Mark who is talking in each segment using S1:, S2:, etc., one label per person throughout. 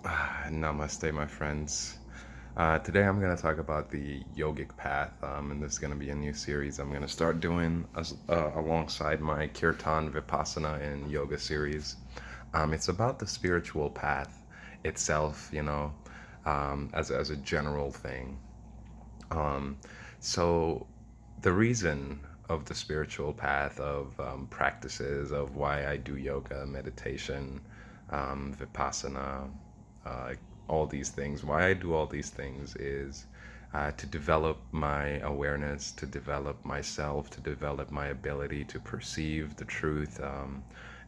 S1: Namaste, my friends. Today I'm going to talk about the yogic path, and this is going to be a new series I'm going to start doing alongside my Kirtan Vipassana and yoga series. It's about the spiritual path itself, as a general thing. Um, so the reason of the spiritual path of practices of why I do yoga, meditation, vipassana, uh, all these things, why I do all these things is to develop my awareness, to develop myself, to develop my ability to perceive the truth,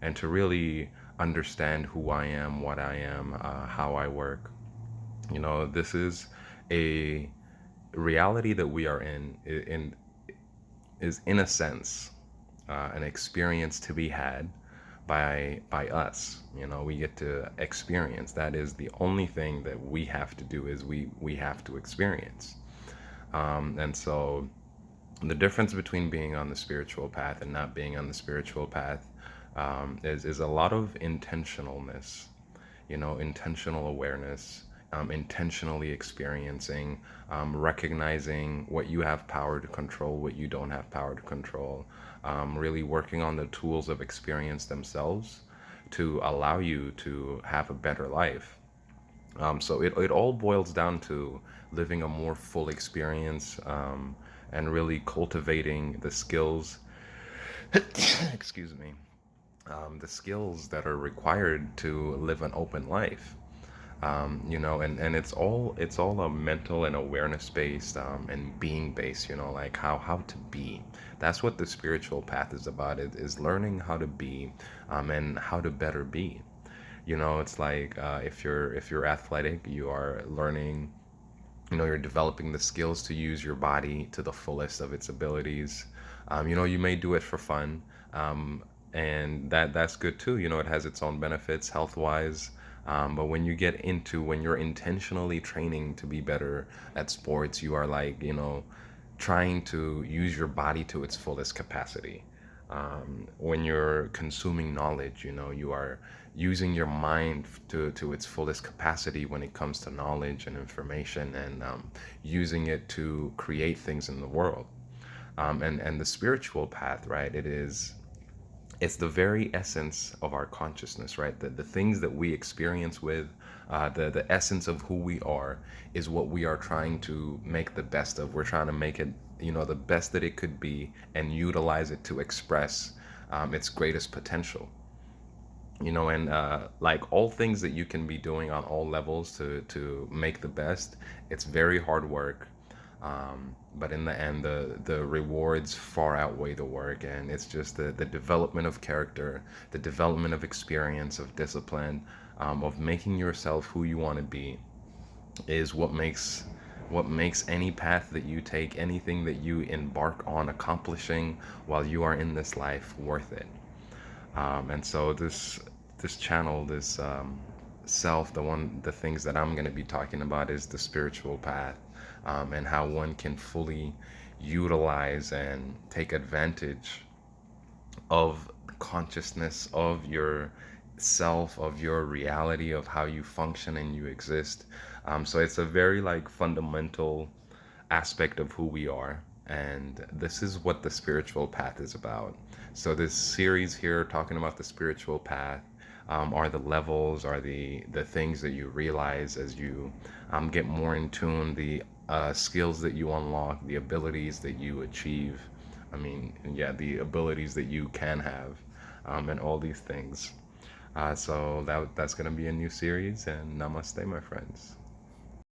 S1: and to really understand who I am, what I am, how I work. This is a reality that we are in is in a sense an experience to be had by us. We get to experience. That is the only thing that we have to do is we have to experience. And so the difference between being on the spiritual path and not being on the spiritual path is a lot of intentionalness, intentional awareness, intentionally experiencing, recognizing what you have power to control, what you don't have power to control, really working on the tools of experience themselves to allow you to have a better life. So it all boils down to living a more full experience, and really cultivating the skills, excuse me, the skills that are required to live an open life. And it's all a mental and awareness based, and being based, like how to be. That's what the spiritual path is about. It is learning how to be, and how to better be. It's like, if you're athletic, you are learning, you're developing the skills to use your body to the fullest of its abilities. You may do it for fun, and that's good too. It has its own benefits health wise. But when you're intentionally training to be better at sports, you are like, trying to use your body to its fullest capacity. When you're consuming knowledge, you are using your mind to its fullest capacity when it comes to knowledge and information, and using it to create things in the world. And the spiritual path, right? It's the very essence of our consciousness, right? The things that we experience with, the essence of who we are is what we are trying to make the best of. We're trying to make it, the best that it could be, and utilize it to express its greatest potential. And like all things that you can be doing on all levels to make the best, it's very hard work. But in the end, the rewards far outweigh the work, and it's just the development of character, the development of experience, of discipline, of making yourself who you want to be, is what makes any path that you take, anything that you embark on accomplishing while you are in this life, worth it. And so this channel, this self, the things that I'm going to be talking about is the spiritual path, and how one can fully utilize and take advantage of consciousness of your self, of your reality, of how you function and you exist. So it's a very like fundamental aspect of who we are. And this is what the spiritual path is about. So this series here, talking about the spiritual path, are the levels, are the things that you realize as you get more in tune, the skills that you unlock, the abilities that you achieve. I mean, yeah, the abilities that you can have, and all these things. So that's gonna be a new series, and namaste, my friends.